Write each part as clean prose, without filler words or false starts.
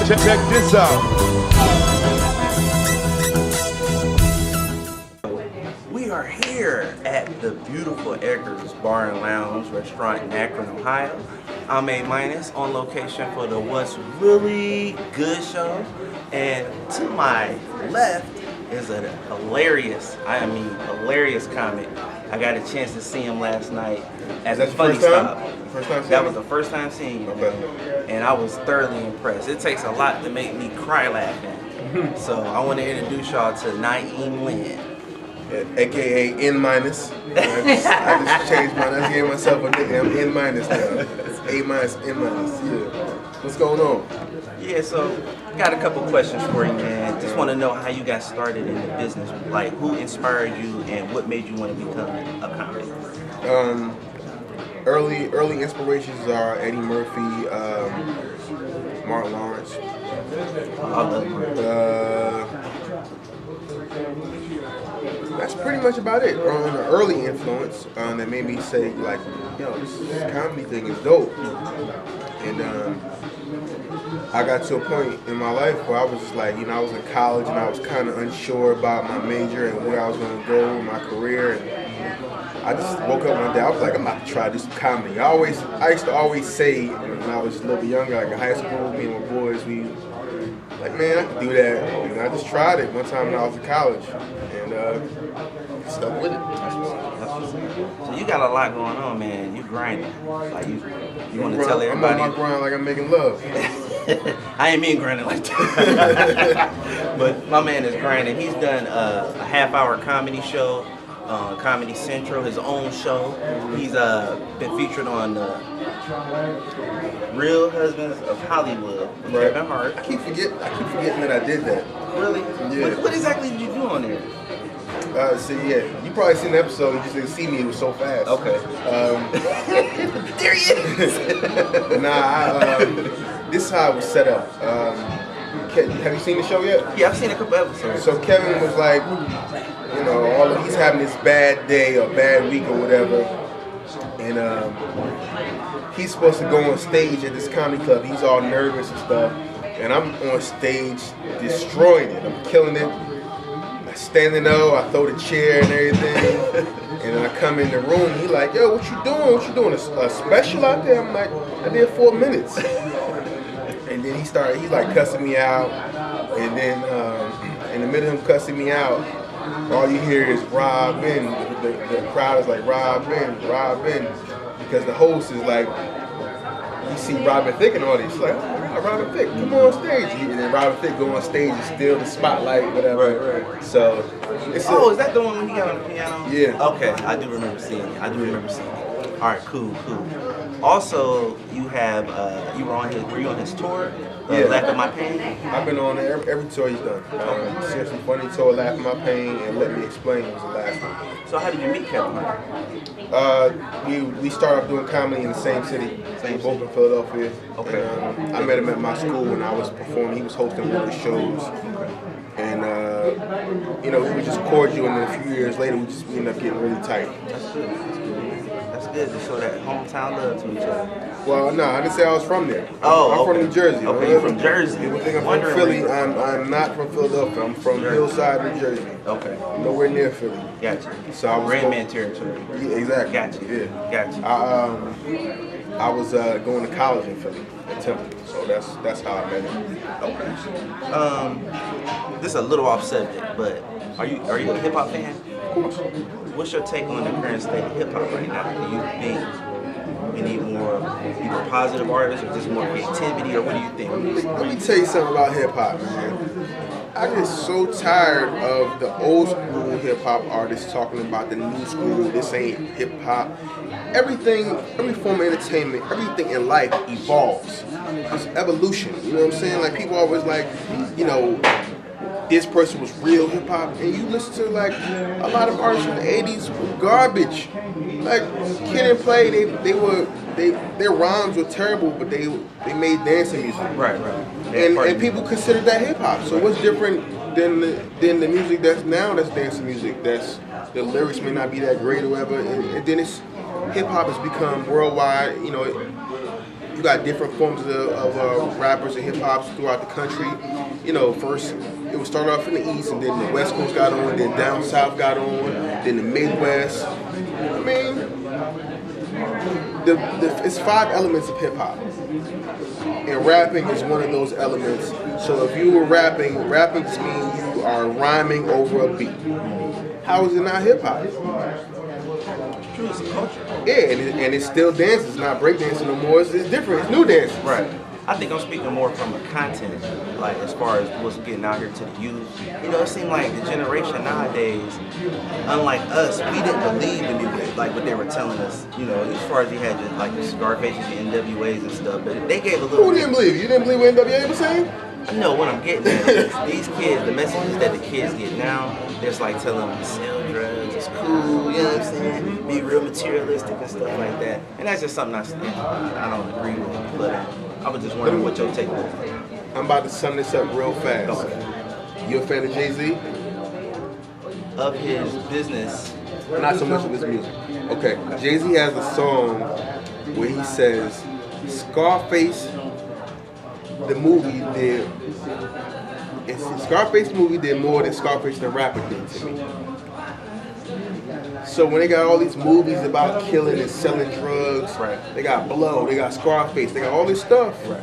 Check this out. We are here at the beautiful Edgar's Bar and Lounge restaurant in Akron, Ohio. I'm A-Munus on location for the What's Really Good show. And to my left is a hilarious comic. I got a chance to see him last night at the Funny Stop. That was the first time seeing you. Okay. And I was thoroughly impressed. It takes a lot to make me cry laughing. So I want to introduce y'all to Naim Lyn. AKA A-Munus. I just changed my name. I gave myself a nickname. I'm A-Munus now. A-Munus, A-Munus. Yeah. What's going on? Yeah, so got a couple questions for you, man. Just want to know how you got started in the business. Like, who inspired you and what made you want to become a comic? Early inspirations are Eddie Murphy, Martin Lawrence. I love That's pretty much about it. An early influence that made me say, like, yo, this comedy thing is dope. And I got to a point in my life where I was just like, I was in college and I was kind of unsure about my major and where I was going to go in my career. And I just woke up one day, I was like, I'm about to try this comedy. I used to always say when I was a little bit younger, like in high school, me and my boys, we like, man, I could do that. And I just tried it one time when I was in college. And stuck with it. So you got a lot going on, man. You grinding. Like you want to tell everybody. I'm on my grind like I'm making love. I ain't mean grinding like that. But my man is grinding. He's done a half-hour comedy show, Comedy Central, his own show. He's been featured on Real Husbands of Hollywood with Kevin Hart. I keep forgetting that I did that. Really? Yeah. What exactly did you do on there? You probably seen the episode. You just didn't see me. It was so fast. Okay. There he is. This is how it was set up. Have you seen the show yet? Yeah, I've seen a couple episodes. So Kevin was like, he's having this bad day or bad week or whatever, and he's supposed to go on stage at this comedy club. He's all nervous and stuff, and I'm on stage destroying it. I'm killing it. Standing up, I throw the chair and everything, and then I come in the room. He like, yo, what you doing? What you doing? A special out there? I'm like, I did 4 minutes. And then he's like cussing me out, and then in the middle of him cussing me out, all you hear is Rob in. The crowd is like, Rob in, because the host is like, you see Robin Thicke and all this. She's like, oh, Robin Thicke, come on stage. And then Robin Thicke go on stage and steal the spotlight, whatever. Right. So, is that the one when he got on the piano? Yeah. Okay, I do remember seeing it. All right, cool. Also, you have, were you on his tour? Yeah. Laugh at My Pain? I've been on every tour he's done. Seriously Funny Tour, Laugh at My Pain, and Let Me Explain was the last one. So how did you meet Kevin Hart? We started off doing comedy in the same city, both in Philadelphia. Okay. And, I met him at my school when I was performing. He was hosting one of the shows. And, we were just cordial, and then a few years later, we ended up getting really tight. That's good to show that hometown love to each other. Well, no, I didn't say I was from there. I'm from New Jersey. Okay, you're from Jersey. People think I'm from Philly. I'm not from Philadelphia. I'm from Hillside, New Jersey. Okay. Nowhere near Philly. Gotcha. So I was Rain Man territory. Yeah, exactly. Gotcha. Yeah. Gotcha. I was going to college in Philly at Temple, so that's how I met him. Okay. This is a little off subject, but are you a hip hop fan? Of course. What's your take on the current state of hip hop right now? Do you think we need more either positive artists or just more creativity, or what do you think? Let me tell you something about hip hop, man. I get so tired of the old school hip hop artists talking about the new school. This ain't hip hop. Every form of entertainment, everything in life evolves. It's evolution. You know what I'm saying? Like, people always like, this person was real hip hop, and you listen to like a lot of artists from the '80s were garbage. Like Kid and Play, their rhymes were terrible, but they made dancing music. Right. And people consider that hip hop. So what's different than the music that's dancing music? That's the lyrics may not be that great or whatever, and then it's hip hop has become worldwide. you got different forms of rappers and hip hops throughout the country. You know, first it would start off in the East, and then the West Coast got on, then down South got on, then the Midwest. I mean, it's 5 elements of hip hop, and rapping is one of those elements. So if you were rapping just means you are rhyming over a beat. How is it not hip hop? It's a culture. Yeah, and it's still dance. It's not breakdancing no more. It's different. It's new dance. Right. I think I'm speaking more from a content, like as far as what's getting out here to the youth. You know, it seemed like the generation nowadays, unlike us, we didn't believe in music, like what they were telling us. You know, as far as you had your, like your Scarfaces, your NWAs and stuff, but they gave a little. Who didn't believe? You didn't believe what NWA was saying? No, what I'm getting at is these kids, the messages that the kids get now, they're just like telling them to sell drugs, it's cool, you know what I'm saying? Be real materialistic and stuff like that. And that's just something I don't agree with. But I was just wondering what your take was. I'm about to sum this up real fast. Okay. You a fan of Jay-Z? Of his business. Not so much of his music. Okay, Jay-Z has a song where he says, Scarface, the movie did, Scarface movie did more than Scarface the rapper did to me. So when they got all these movies about killing and selling drugs, right. They got Blow, they got Scarface, they got all this stuff. Right.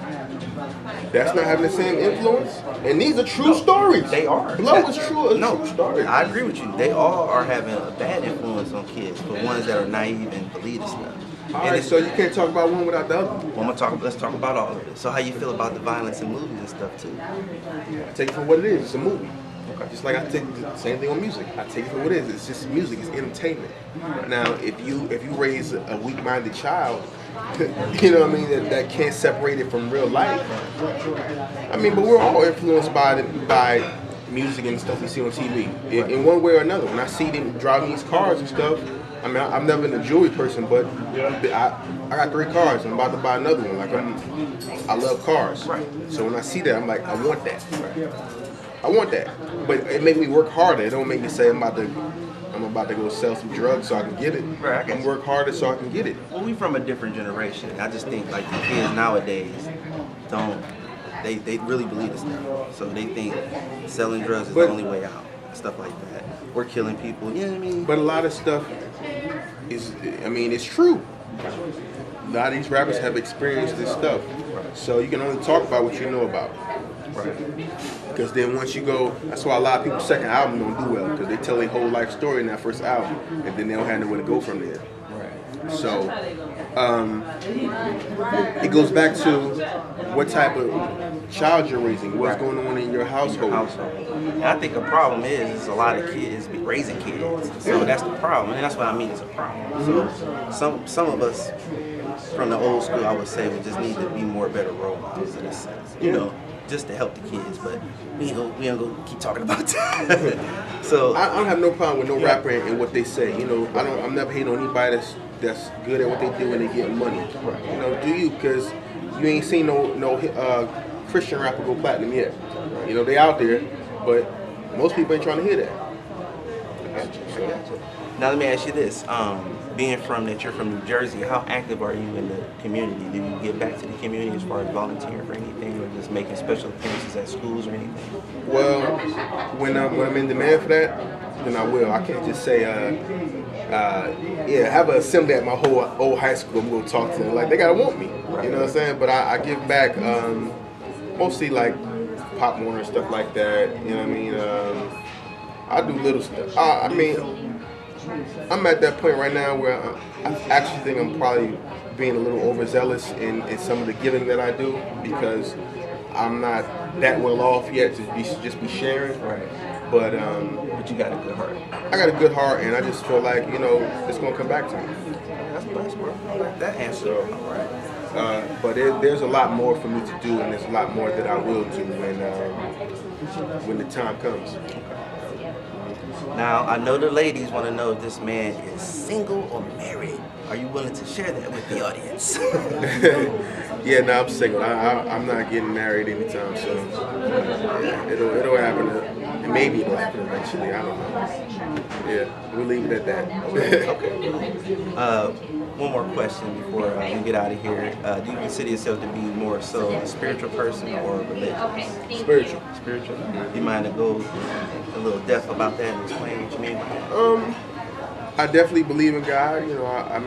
That's not having the same influence. And these are true stories. They are. Blow is true. No, true story. I agree with you. They all are having a bad influence on kids, but ones that are naive and believe this stuff. Alright, so you can't talk about one without the other. Well, let's talk about all of it. So how you feel about the violence in movies and stuff too? I take it for what it is. It's a movie. Okay. Just like I take the same thing on music. I take it for what it is. It's just music. It's entertainment. Now, if you raise a weak-minded child, you know what I mean, that can't separate it from real life. I mean, but we're all influenced by music and stuff we see on TV in one way or another. When I see them driving these cars and stuff, I mean, I'm never been a jewelry person, but I got 3 cars. I'm about to buy another one. Like I love cars. Right. So when I see that, I'm like, I want that. Right. I want that. But it make me work harder. It don't make me say I'm about to go sell some drugs so I can get it. Right. I'm work harder so I can get it. Well, we from a different generation. I just think like the kids nowadays they really believe this stuff. So they think selling drugs is the only way out. Stuff like that. We're killing people. You know what I mean? But a lot of stuff it's true. A lot of these rappers have experienced this stuff. So you can only talk about what you know about. Right. Because then once you go, that's why a lot of people's second album don't do well, because they tell their whole life story in that first album, and then they don't have nowhere to go from there. Right. So it goes back to what type of child you're raising, what's going on in your household. And I think a problem is a lot of kids be raising kids. So that's the problem, and that's what I mean is a problem. So some of us from the old school, I would say, we just need to be more better role models in a sense. You know, just to help the kids, but we ain't gonna keep talking about that. So I don't have no problem with no rapper and what they say. You know, I'm never hating on anybody that's good at what they do when they get money. Right. You know, do you? Because you ain't seen no Christian rapper go platinum yet. Right. You know, they out there, but most people ain't trying to hear that. I got you. Now let me ask you this: being you're from New Jersey, how active are you in the community? Do you give back to the community as far as volunteering for anything, or just making special appearances at schools or anything? Well, when I'm in demand for that, then I will. I can't just say, have an assembly at my whole old high school. I'm gonna talk to them like they gotta want me. Right. You know what I'm saying? But I give back mostly like Pop Warner and stuff like that. You know what I mean? I do little stuff. I mean, I'm at that point right now where I actually think I'm probably being a little overzealous in some of the giving that I do, because I'm not that well off yet to just be sharing. Right. But you got a good heart. I got a good heart, and I just feel like, you know, it's gonna come back to me. That's best, bro. I like that answer. So, all right. But there's a lot more for me to do, and there's a lot more that I will do when the time comes. Now, I know the ladies want to know if this man is single or married. Are you willing to share that with the audience? Yeah, no, I'm single. I'm not getting married anytime soon. It'll happen. And maybe it'll happen eventually. I don't know. Yeah, we'll leave it at that. Okay. one more question before we get out of here. Do you consider yourself to be more so a spiritual person or religious? Spiritual. Spiritual. You mind to go a little depth about that and explain what you mean by that? I definitely believe in God. You know, I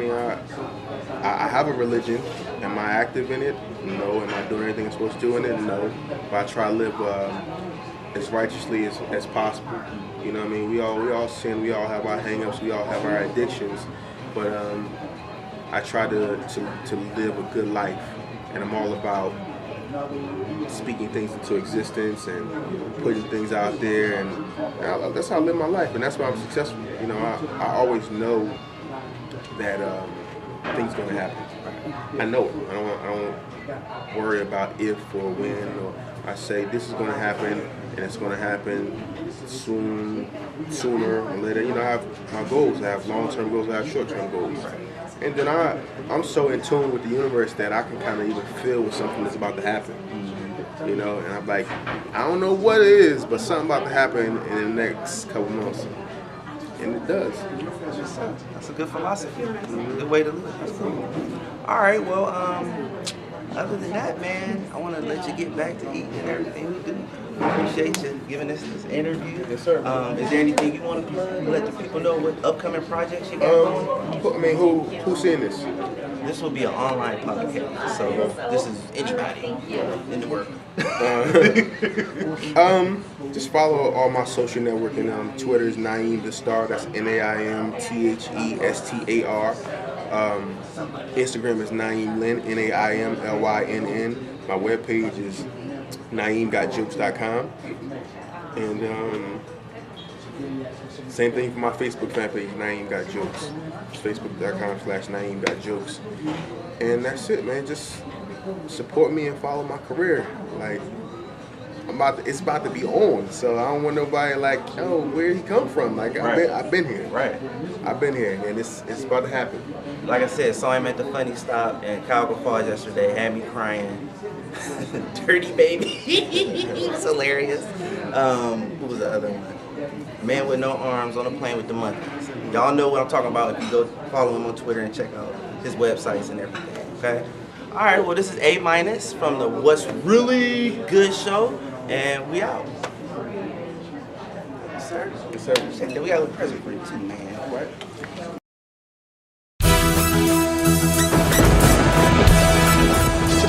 have a religion. Am I active in it? No. Am I doing everything I'm supposed to do in it? No. But I try to live as righteously as possible. You know what I mean? We all sin. We all have our hang-ups. We all have our addictions. But I try to live a good life, and I'm all about speaking things into existence and putting things out there, and that's how I live my life, and that's why I'm successful. You know, I always know that things gonna happen. I know it. I don't worry about if or when, or I say this is gonna happen, and it's gonna happen sooner or later. You know, I have my goals. I have long-term goals. I have short-term goals. And then I'm so in tune with the universe that I can kind of even feel when something is about to happen. You know, and I'm like, I don't know what it is, but something about to happen in the next couple months. And it does. That's a good philosophy. Good way to live. That's cool. All right, well, other than that, man, I want to let you get back to eating and everything we do. Appreciate you giving us this interview. Yes, sir. Is there anything you want to plug? Let the people know what upcoming projects you got going? I mean, who's seeing this? This will be an online podcast, so this is anybody in the world. Just follow all my social networking. Twitter is Naim the Star. That's NaimThestar. Instagram is Naim Lyn, NaimLynn. My webpage is naim.jokes.com. And same thing for my Facebook fan page, Naim.jokes. Facebook.com/Naim.jokes. And that's it, man. Just support me and follow my career. Like, it's about to be on, so I don't want nobody like, oh, where he come from? Like, I've been here. Right. I've been here, and it's about to happen. Like I said, saw him at the Funny Stop in Calgary Falls yesterday, had me crying. Dirty baby. It's hilarious. Who was the other one? Man with No Arms on a Plane with the Monkeys. Y'all know what I'm talking about if you go follow him on Twitter and check out his websites and everything, okay? All right, well, this is A-Munus from the What's Really Good show, and we out. Yes, sir. Yes, sir. We got a little present for you, too, man. All right.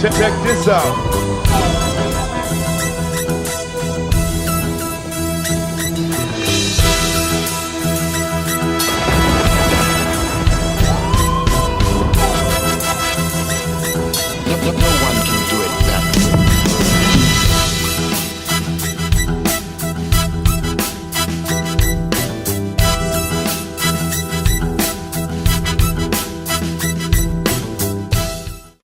Check this out. No one